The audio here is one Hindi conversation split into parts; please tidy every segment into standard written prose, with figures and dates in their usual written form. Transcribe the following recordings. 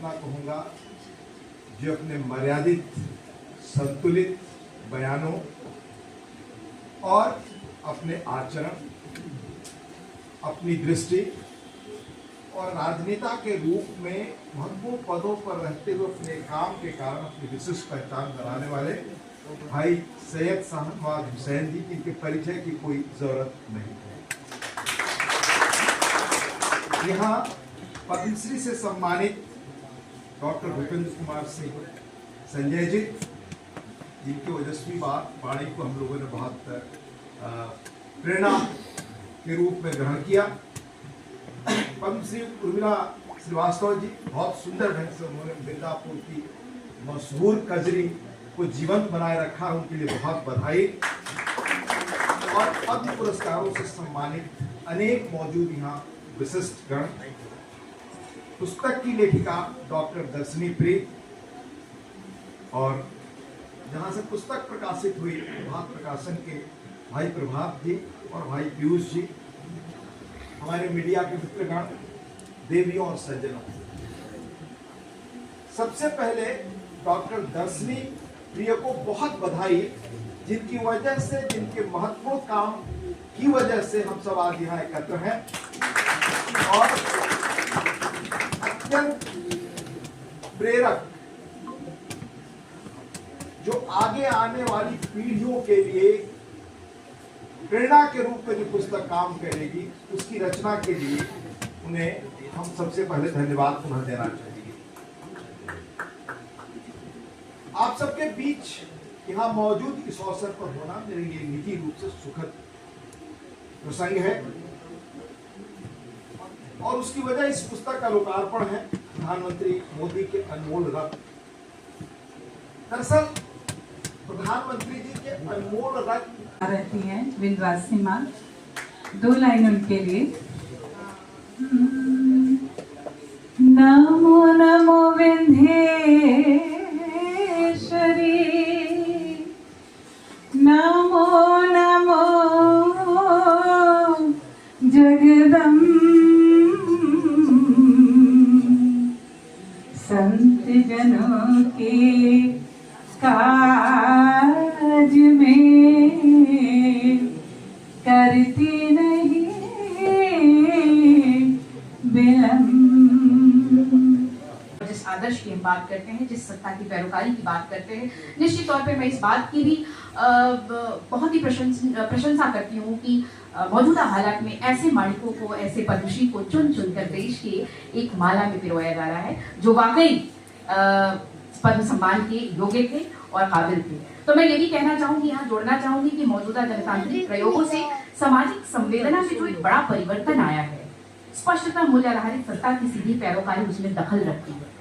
इतना कहूँगा, जो अपने मर्यादित संतुलित बयानों और अपने आचरण, अपनी दृष्टि और राजनेता के रूप में महत्वपूर्ण पदों पर रहते हुए अपने काम के कारण अपनी विशिष्ट पहचान बनाने वाले भाई सैयद शाहनवाज हुसैन जी, जिनके परिचय की कोई जरूरत नहीं है। यहाँ पद्मश्री से सम्मानित डॉक्टर भूपेंद्र कुमार सिंह संजय जी, जिनकी ओजस्वी वाणी को हम लोगों ने बहुत प्रेरणा के रूप में ग्रहण किया। पद्मश्री उर्मिला श्रीवास्तव जी, बहुत सुंदर ढंग से उन्होंने मिर्जापुर की मशहूर कजरी को जीवंत बनाए रखा, उनके लिए बहुत बधाई। और पद्म पुरस्कारों से सम्मानित अनेक मौजूद यहाँ विशिष्ट गण, पुस्तक की लेखिका डॉक्टर दर्शनी प्रीत, और जहाँ से पुस्तक प्रकाशित हुई प्रभात प्रकाशन के भाई प्रभात जी और भाई पीयूष जी, हमारे मीडिया के मित्रगण, देवियों और सज्जनों, सबसे पहले डॉक्टर दर्शनी प्रिय को बहुत बधाई, जिनकी वजह से, जिनके महत्वपूर्ण काम की वजह से हम सब आज यहाँ एकत्र हैं और अत्यंत प्रेरक, जो आगे आने वाली पीढ़ियों के लिए प्रेरणा के रूप में जो पुस्तक काम करेगी, उसकी रचना के लिए उन्हें हम सबसे पहले धन्यवाद पुनः देना चाहेंगे। आप सबके बीच यहाँ मौजूद इस अवसर पर होना मेरे लिए निजी रूप से सुखद प्रसंग है, और उसकी वजह इस पुस्तक का लोकार्पण है प्रधानमंत्री मोदी के अनमोल रत्न। दरअसल प्रधानमंत्री जी के अनमोल रत्न रहती हैं विंध्यवासिनी माँ, 2 लाइन उनके लिए। नमो नमो विंध्येश्वरी, नमो नमो जगदम्ब, संत जनों के काज में करती नहीं विलंब। जिस आदर्श की हम बात करते हैं, जिस सत्ता की पैरोकारी की बात करते हैं, निश्चित तौर पे मैं इस बात की भी बहुत ही प्रशंसा करती हूँ कि मौजूदा हालात में ऐसे मालिकों को, ऐसे पद्मश्री को चुन चुनकर देश के एक माला में पिरोया जा रहा है, जो वाकई पद्म सम्मान के योग्य थे और काबिल थे। तो मैं ये भी कहना चाहूंगी, यहाँ जोड़ना चाहूंगी कि मौजूदा जनतांत्रिक प्रयोगों से सामाजिक संवेदना में जो एक बड़ा परिवर्तन आया है, स्पष्टतः मूल्य आधारित सत्ता की सीधी पैरोकारी उसमें दखल रखती है।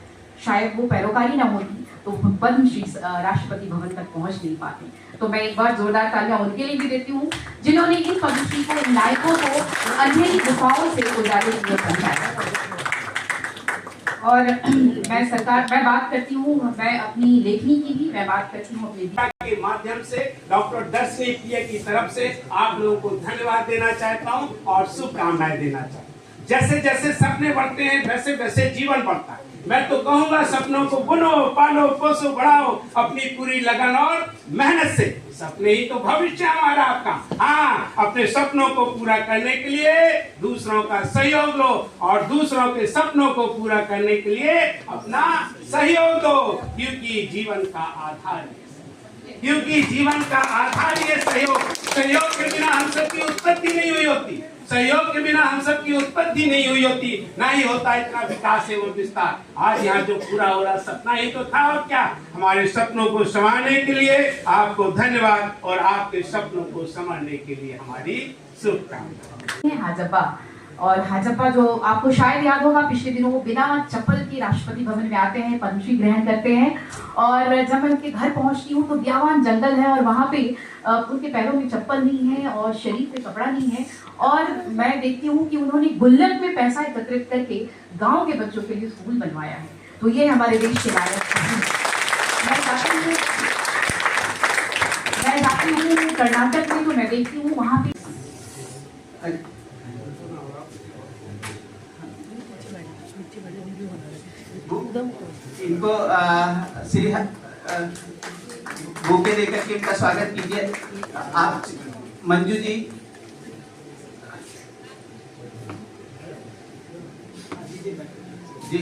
शायद वो पैरोकारी ना होती तो पद्मश्री राष्ट्रपति भवन तक पहुंच नहीं पाते। तो मैं एक बार जोरदार तालियां उनके लिए भी देती हूँ, जिन्होंने इन पद्मश्री को, इन नायकों को अंधेरी गुफाओं से उजाले किए समझाया। और मैं बात करती हूँ, मैं अपनी लेखनी की भी मैं बात करती हूँ अपने के माध्यम से डॉक्टर दर्शनी प्रिय की तरफ से आप लोगों को धन्यवाद देना चाहता हूँ और शुभकामनाएं देना चाहता हूँ। जैसे जैसे सपने बढ़ते हैं, वैसे वैसे जीवन बढ़ता है। मैं तो कहूँगा, सपनों को बुनो, पालो, पोसो, बढ़ाओ अपनी पूरी लगन और मेहनत से। सपने ही तो भविष्य हमारा आपका। हाँ, अपने सपनों को पूरा करने के लिए दूसरों का सहयोग लो और दूसरों के सपनों को पूरा करने के लिए अपना सहयोग दो, क्योंकि जीवन का आधार ये सहयोग के बिना हम सबकी उत्पत्ति नहीं हुई होती, सहयोग के बिना हम सब की उत्पत्ति नहीं हुई होती, ना ही होता इतना विकास एवं विस्तार। आज यहाँ जो पूरा हो रहा सपना ही तो था, और क्या। हमारे सपनों को संवारने के लिए आपको धन्यवाद और आपके सपनों को संवारने के लिए हमारी शुभकामनाएं। हाजपा और हाजपा, जो आपको शायद याद होगा, पिछले दिनों वो बिना चप्पल के राष्ट्रपति भवन में आते हैं, पद्मश्री ग्रहण करते हैं। और जब मैं उनके घर पहुंचती हूँ तो बियावान जंगल है और वहाँ पे उनके पैरों में चप्पल नहीं है और शरीर पे कपड़ा नहीं है। और मैं देखती हूँ कि उन्होंने गुल्लक में पैसा एकत्रित करके गांव के बच्चों के लिए स्कूल बनवाया है। तो ये हमारे देश के नायक हैं। मैं जाती हूँ कर्नाटक में, तो मैं देखती हूँ वहाँ पे दो इनको श्री बुके देकर के इनका स्वागत कीजिए। आप मंजू जी। जी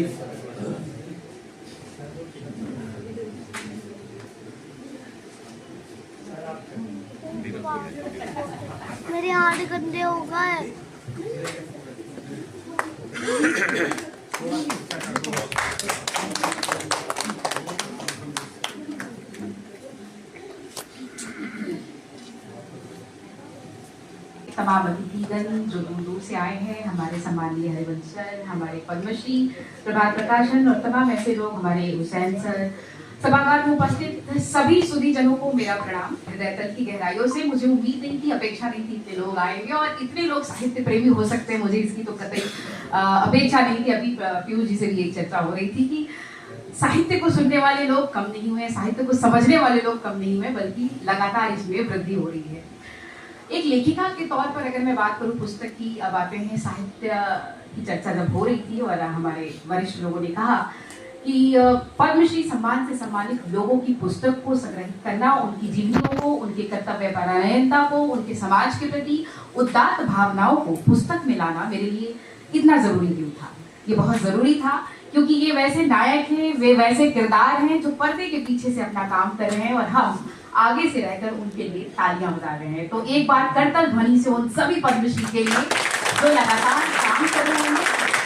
मेरे हाथ गंदे हो गए। तमाम अतिथिगण जो दूर दूर से आए हैं, हमारे सम्मानीय हरिवंश सर, हमारे पद्मश्री प्रभात प्रकाशन और तमाम ऐसे लोग, हमारे हुसैन सर, सभागार में उपस्थित सभी सुधीजनों को मेरा प्रणाम। हृदय तल की गहराइयों से मुझे उम्मीद नहीं थी, अपेक्षा नहीं थी इतने लोग आएंगे और इतने लोग साहित्य प्रेमी हो सकते हैं, मुझे इसकी तो कतई अपेक्षा नहीं थी। अभी पीयूष जी से भी एक चर्चा हो रही थी कि साहित्य को सुनने वाले लोग कम नहीं हुए, साहित्य को समझने वाले लोग कम नहीं हुए, बल्कि लगातार इसमें वृद्धि हो रही है। एक लेखिका के तौर पर अगर मैं बात करूं, पुस्तक की अब आते हैं, साहित्य की चर्चा जब हो रही थी और हमारे वरिष्ठ लोगों ने कहा कि पद्मश्री सम्मान से सम्मानित लोगों की पुस्तक को संग्रहित करना, उनकी जीवनियों को, उनके कर्तव्य परायणता को, उनके समाज के प्रति उदात्त भावनाओं को पुस्तक में लाना मेरे लिए इतना जरूरी क्यों था। ये बहुत जरूरी था क्योंकि ये वैसे नायक हैं, वे वैसे किरदार हैं जो पर्दे के पीछे से अपना काम कर रहे हैं और हम आगे से रहकर उनके लिए तालियां बजा रहे हैं। तो एक बार करतल ध्वनि से उन सभी पद्मश्री के लिए जो लगातार काम कर रहे हैं,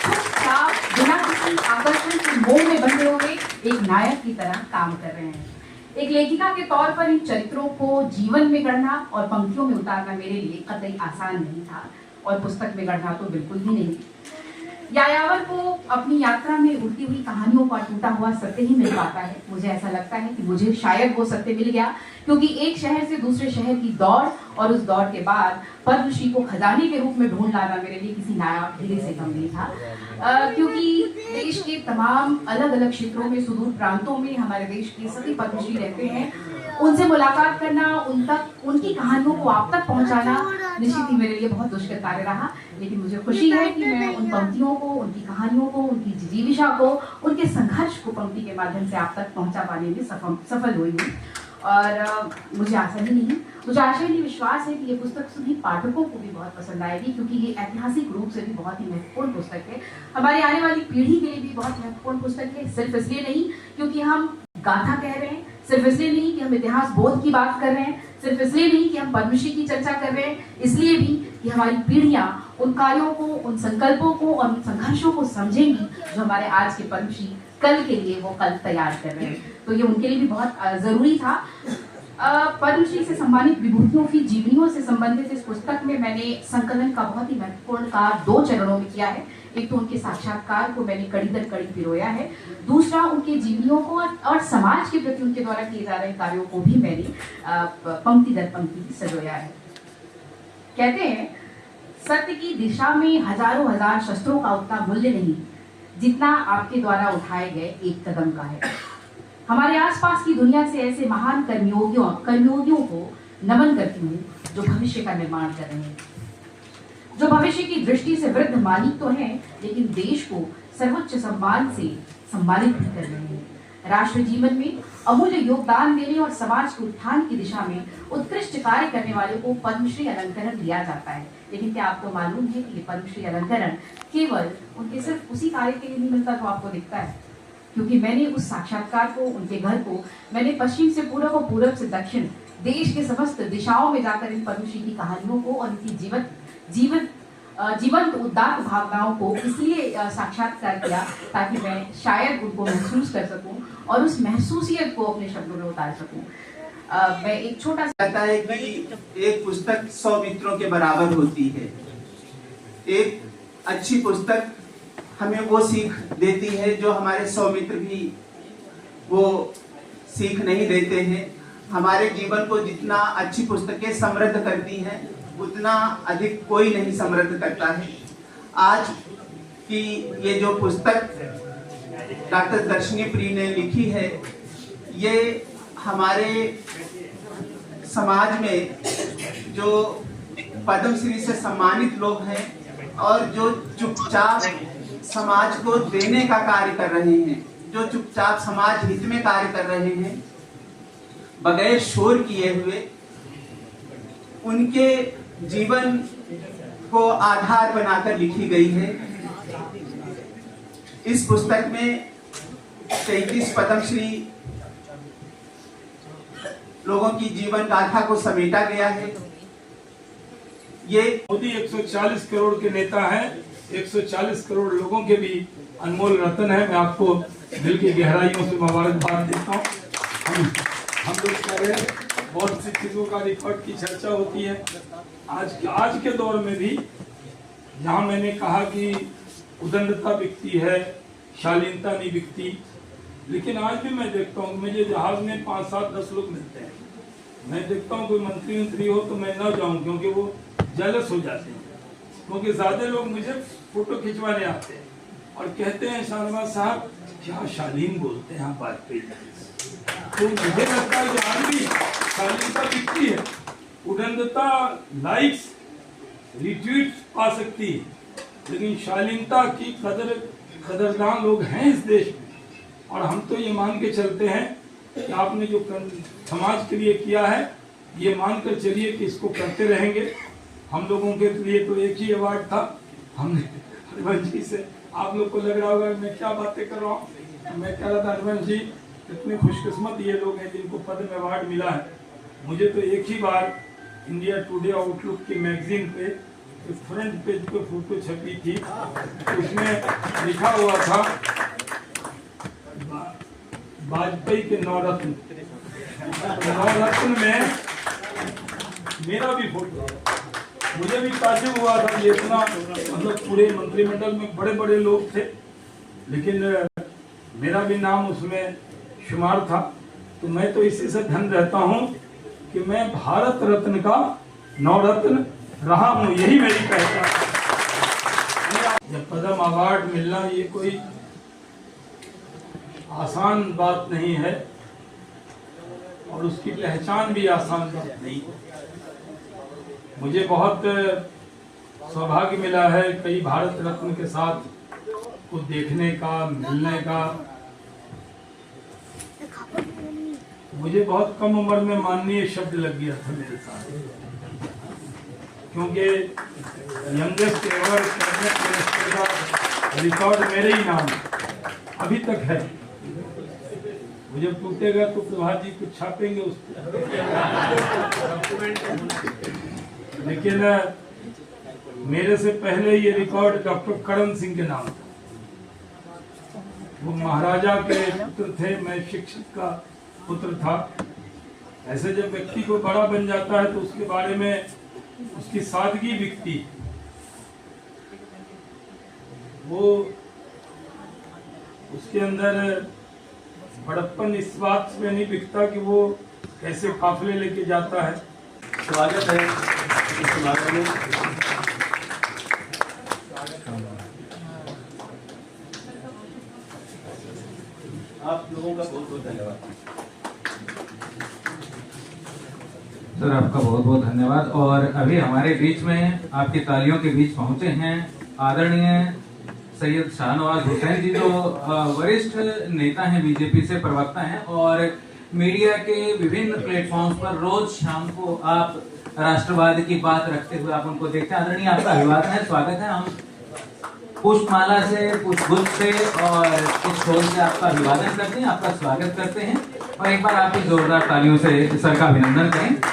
चुपचाप बिना किसी आकर्षण के मोह में बंधे हुए एक नायक की तरह काम कर रहे हैं। एक लेखिका के तौर पर इन चरित्रों को जीवन में गढ़ना और पंक्तियों में उतारना मेरे लिए कतई आसान नहीं था और पुस्तक में गढ़ना तो बिल्कुल भी नहीं। यायावर को अपनी यात्रा में उड़ती हुई कहानियों का टूटा हुआ सत्य ही मिल पाता है। मुझे ऐसा लगता है कि मुझे शायद वो सत्य मिल गया क्योंकि एक शहर से दूसरे शहर की दौड़ और उस दौड़ के बाद पद्मश्री को खजाने के रूप में ढूंढ लाना मेरे लिए किसी नायाब हीरे से कम नहीं था। क्योंकि देश के तमाम अलग अलग क्षेत्रों में, सुदूर प्रांतों में हमारे देश के सभी पद्मश्री रहते हैं, उनसे मुलाकात करना, उन तक उनकी कहानियों को आप तक पहुंचाना निश्चित ही मेरे लिए बहुत दुष्कर कार्य रहा। लेकिन मुझे खुशी है कि मैं उन पंक्तियों को, उनकी कहानियों को, उनकी जिजीविषा को, उनके संघर्ष को पंक्ति के माध्यम से आप तक पहुंचा पाने में सफल हुई हूँ। और मुझे आशा ही नहीं विश्वास है कि ये पुस्तक सभी पाठकों को भी बहुत पसंद आएगी क्योंकि ये ऐतिहासिक रूप से भी बहुत ही महत्वपूर्ण पुस्तक है। हमारी आने वाली पीढ़ी के लिए भी बहुत महत्वपूर्ण पुस्तक है, सिर्फ इसलिए नहीं क्योंकि हम गाथा कह रहे हैं, सिर्फ इसलिए नहीं कि हम इतिहास बोध की बात कर रहे हैं, सिर्फ इसलिए नहीं कि हम पद्मश्री की चर्चा कर रहे हैं, इसलिए भी कि हमारी पीढ़ियां उन कार्यों को, उन संकल्पों को और उन संघर्षों को समझेंगी जो हमारे आज के पद्मश्री कल के लिए वो कल तैयार कर रहे हैं। तो ये उनके लिए भी बहुत जरूरी था। पद्मश्री से सम्मानित विभूतियों की जीवनियों से संबंधित इस पुस्तक में मैंने संकलन का बहुत ही महत्वपूर्ण कार्य 2 चरणों में किया है। एक तो उनके साक्षात्कार को मैंने कड़ी दर कड़ी पिरोया है, दूसरा उनके जीवनियों को और समाज के प्रति उनके द्वारा किए जा रहे कार्यों को भी मैंने पंक्ति दर पंक्ति सजोया है। कहते हैं सत्य की दिशा में हजारों हजार शस्त्रों का उतना मूल्य नहीं जितना आपके द्वारा उठाए गए एक कदम का है। हमारे आसपास की दुनिया से ऐसे महान कर्मयोगियों को नमन करती हूँ जो भविष्य का निर्माण कर रहे हैं, जो भविष्य की दृष्टि से वृद्ध मालिक तो हैं लेकिन देश को सर्वोच्च सम्मान से सम्मानित भी कर रहे हैं। राष्ट्र जीवन में अमूल्य योगदान देने और समाज के उत्थान की दिशा में उत्कृष्ट कार्य करने वाले को पद्मश्री अलंकरण दिया जाता है। लेकिन क्या आपको मालूम है कि ये पद्मश्री अलंकरण केवल उनके सिर्फ उसी कार्य के लिए नहीं मिलता जो आपको दिखता है? क्योंकि मैंने उस साक्षात्कार को, उनके घर को मैंने पश्चिम से पूर्व और पूर्व से दक्षिण देश के समस्त दिशाओं में जाकर इन पद्मश्री की कहानियों को और इनकी जीवंत उदात्त भावनाओं को इसलिए साक्षात्कार किया ताकि मैं शायद उनको महसूस कर सकूं और उस महसूसियत को अपने शब्दों में उतार सकूं। मैं एक छोटा सा कहता है कि एक पुस्तक 100 मित्रों के बराबर होती है। एक अच्छी पुस्तक हमें वो सीख देती है जो हमारे 100 मित्र भी वो सीख नहीं देते हैं। हमारे जीवन को जितना अच्छी पुस्तकें समृद्ध करती हैं उतना अधिक कोई नहीं समृद्ध करता है। आज की ये जो पुस्तक डॉक्टर दर्शनी प्रिय ने लिखी है, ये हमारे समाज में जो पद्मश्री से सम्मानित लोग हैं और जो चुपचाप समाज को देने का कार्य कर रहे हैं, जो चुपचाप समाज हित में कार्य कर रहे हैं, बगैर शोर किए हुए उनके जीवन को आधार बनाकर लिखी गई है। इस पुस्तक में 33 पद्मश्री लोगों की जीवन गाथा को समेटा गया है। ये मोदी 140 करोड़ के नेता हैं, 140 करोड़ लोगों के भी अनमोल रत्न है। मैं आपको दिल की गहराइयों से मुबारकबाद देता हूँ। हम लोग कह रहे हैं बहुत सी चीजों का रिकॉर्ड की चर्चा होती है। आज के दौर में भी जहाँ मैंने कहा कि उदंडता बिकती है, शालीनता नहीं बिकती, लेकिन आज भी मैं देखता हूँ मुझे जहाज में 5, 7, 10 लोग मिलते हैं। मैं देखता हूँ कोई मंत्री हो तो मैं न जाऊँ, क्योंकि वो जेलस हो जाते हैं, क्योंकि ज्यादा लोग मुझे फोटो खिंचवाने आते हैं और कहते हैं शाहनवाज साहब क्या शालीन बोलते हैं आप वाजपेयी। तो मुझे लगता है कि आज भी शालीनता बिकती है, उदंडता लाइक्स रिट्वीट पा सकती है, लेकिन शालीनता की कदरदान लोग हैं इस देश में। और हम तो ये मान के चलते हैं कि आपने जो समाज के लिए किया है, ये मानकर चलिए कि इसको करते रहेंगे। हम लोगों के लिए तो एक ही अवार्ड था, हमने हरिवंश जी से, आप लोग को लग रहा होगा मैं क्या बातें कर रहा हूँ, मैं कह रहा था हरिवंश जी इतने खुशकिस्मत ये लोग हैं जिनको पद्म अवार्ड मिला है। मुझे तो एक ही बार इंडिया टुडे आउटलुक की मैगजीन पे फ्रंट पेज पे फोटो छपी थी, उसमें लिखा हुआ था वाजपेयी के नवरत्न में मेरा भी फोटो। मुझे भी ताज्जुब हुआ था कि इतना मतलब पूरे मंत्रिमंडल में बड़े बड़े लोग थे, लेकिन मेरा भी नाम उसमें शुमार था। तो मैं तो इसी से धन रहता हूँ कि मैं भारत रत्न का नवरत्न रहा हूँ, यही मेरी पहचान है। जब पद्म अवार्ड मिलना ये कोई आसान बात नहीं है और उसकी पहचान भी आसान बात नहीं है। मुझे बहुत सौभाग्य मिला है कई भारत रत्न के साथ को देखने का, मिलने का। मुझे बहुत कम उम्र में माननीय शब्द लग गया था मेरे साथ, क्योंकि यंगेस्ट एवर कैबिनेट मिनिस्टर का रिकॉर्ड मेरे ही नाम अभी तक है। मुझे टूटेगा तो प्रभात जी कुछ छापेंगे उस पर, लेकिन मेरे से पहले ये रिकॉर्ड डॉक्टर करण सिंह के नाम था। वो महाराजा के पुत्र थे, मैं शिक्षक का पुत्र था। ऐसे जब व्यक्ति को बड़ा बन जाता है तो उसके बारे में उसकी सादगी बिकती, वो उसके अंदर बड़प्पन इस बात में नहीं बिकता कि वो कैसे काफिले लेके जाता है। स्वागत है इस समारोह में। आप लोगों का बहुत बहुत धन्यवाद। सर आपका बहुत बहुत धन्यवाद। और अभी हमारे बीच में आपकी तालियों के बीच पहुंचे हैं आदरणीय सैयद शाहनवाज हुसैन जी, जो वरिष्ठ नेता हैं, बीजेपी से प्रवक्ता हैं और मीडिया के विभिन्न प्लेटफॉर्म्स पर रोज शाम को आप राष्ट्रवाद की बात रखते हुए आप उनको देखते हैं। आदरणीय आपका अभिवादन है, स्वागत है। हम पुष्पमाला से, पुष्पगुच्छ से और कुछ फूल से आपका अभिवादन करते हैं, आपका स्वागत करते हैं और एक बार आपकी जोरदार तालियों से सर का अभिनंदन करें।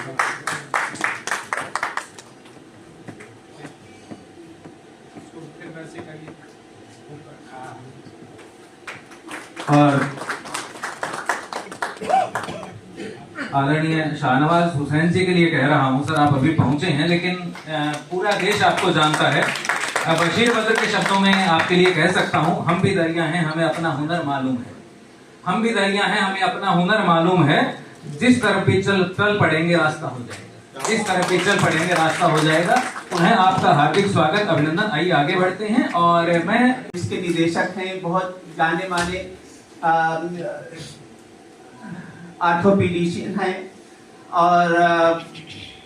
और आदरणीय शाहनवाज हुसैन जी के लिए कह रहा हूं, सर आप अभी पहुंचे हैं लेकिन पूरा देश आपको जानता है। बशीर बद्र के शब्दों में आपके लिए कह सकता हूं, हम भी दरिया हैं हमें अपना हुनर मालूम है। हम भी दरिया हैं हमें अपना हुनर मालूम है। जिस तरफ भी चल पड़ेंगे रास्ता हो जाएगा, जिस तरफ भी चल पड़ेंगे रास्ता हो जाएगा। उन्हें आपका हार्दिक स्वागत, अभिनंदन। आइए आगे बढ़ते हैं। और मैं इसके निदेशक हैं, बहुत जाने माने आर्थोपीडिशियन हैं और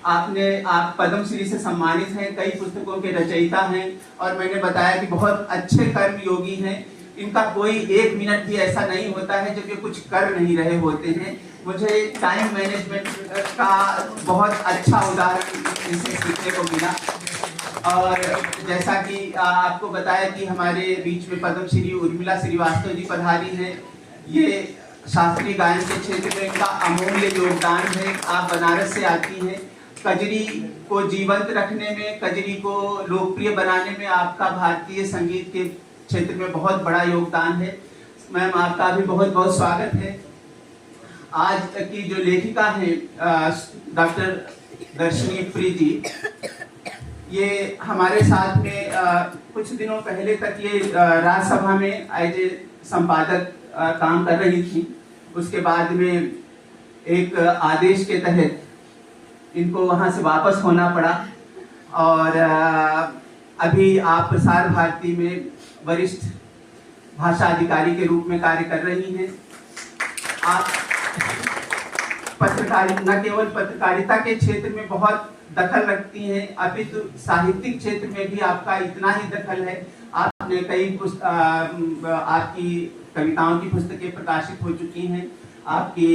आप पद्मश्री से सम्मानित हैं, कई पुस्तकों के रचयिता हैं और मैंने बताया कि बहुत अच्छे कर्मयोगी हैं। इनका कोई 1 मिनट भी ऐसा नहीं होता है जब ये कुछ कर नहीं रहे होते हैं। मुझे टाइम मैनेजमेंट का बहुत अच्छा उदाहरण इनसे सीखने को मिला। और जैसा कि आपको बताया कि हमारे बीच में पद्म श्री उर्मिला श्रीवास्तव जी पधारी हैं। ये शास्त्रीय गायन के क्षेत्र में इनका अमूल्य योगदान है। आप बनारस से आती हैं, कजरी को जीवंत रखने में, कजरी को लोकप्रिय बनाने में आपका भारतीय संगीत के क्षेत्र में बहुत बड़ा योगदान है। मैम, आपका भी बहुत बहुत स्वागत है। आज की जो लेखिका है डॉक्टर दर्शनी प्री जी, ये हमारे साथ में कुछ दिनों पहले तक ये राज्यसभा में एज ए संपादक काम कर रही थी। उसके बाद में एक आदेश के तहत इनको वहां से वापस होना पड़ा और अभी आप प्रसार भारती में वरिष्ठ भाषा अधिकारी के रूप में कार्य कर रही हैं। आप न केवल पत्रकारिता के क्षेत्र में बहुत दखल रखती हैं, अपितु साहित्यिक क्षेत्र में भी आपका इतना ही दखल है। आपने कई आपकी कविताओं की पुस्तकें प्रकाशित हो चुकी हैं। आपके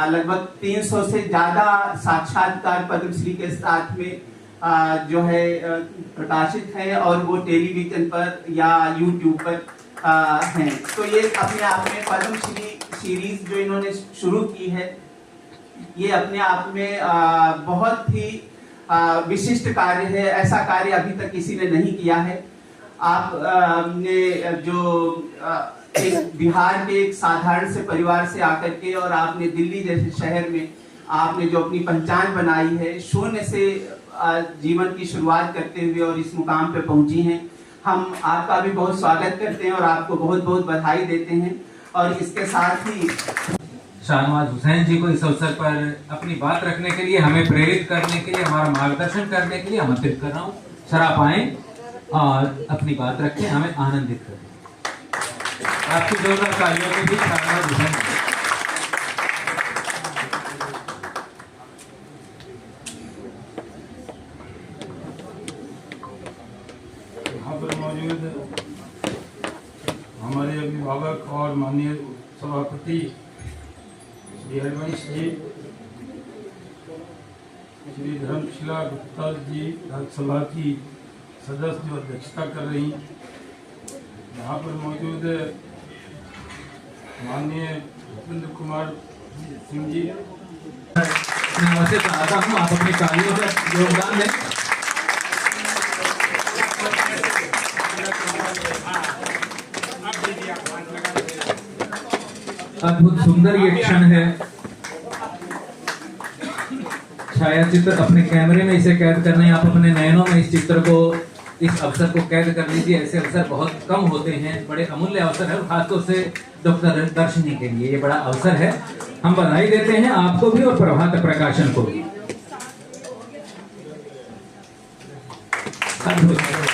लगभग 300 से ज्यादा साक्षात्कार पद्मश्री के साथ में जो है प्रकाशित है और वो टेलीविजन पर या यूट्यूब पर हैं। तो ये अपने आप में पद्मश्री सीरीज जो इन्होंने शुरू की है, ये अपने आप में बहुत ही विशिष्ट कार्य है। ऐसा कार्य अभी तक किसी ने नहीं किया है। आप ने जो एक बिहार के एक साधारण से परिवार से आकर के और आपने दिल्ली जैसे शहर में आपने जो अपनी पहचान बनाई है, शून्य से जीवन की शुरुआत करते हुए और इस मुकाम पे पहुंची हैं। हम आपका भी बहुत स्वागत करते हैं और आपको बहुत बहुत बधाई देते हैं। और इसके साथ ही शाहनवाज हुसैन जी को इस अवसर पर अपनी बात रखने के लिए, हमें प्रेरित करने के लिए, हमारा मार्गदर्शन करने के लिए आमंत्रित कर रहा हूँ। सर, आप आए और अपनी बात रखें, हमें आनंदित करें। आपकी जोरदार तालियों के बीच शाहनवाज हुसैन जी। यहाँ पर मौजूद हमारे अभिभावक और माननीय सभापति श्री हरिवंश जी, श्री धर्मशिला गुप्ता जी राज्यसभा की सदस्य जो अध्यक्षता कर रही, यहाँ पर मौजूद माननीय भूपेंद्र कुमार सिंह जी, मैं वैसे चाहता हूँ आप अपनी तालियों का योगदान दें। अद्भुत सुंदर ये क्षण है। छायाचित्र अपने कैमरे में इसे कैद करने, आप अपने नयनों में इस चित्र को, इस अवसर को कैद कर लीजिए। ऐसे अवसर बहुत कम होते हैं, बड़े अमूल्य अवसर है, खासतौर से डॉक्टर दर्शनी के लिए ये बड़ा अवसर है। हम बधाई देते हैं आपको भी और प्रभात प्रकाशन को भी। अद्भुत।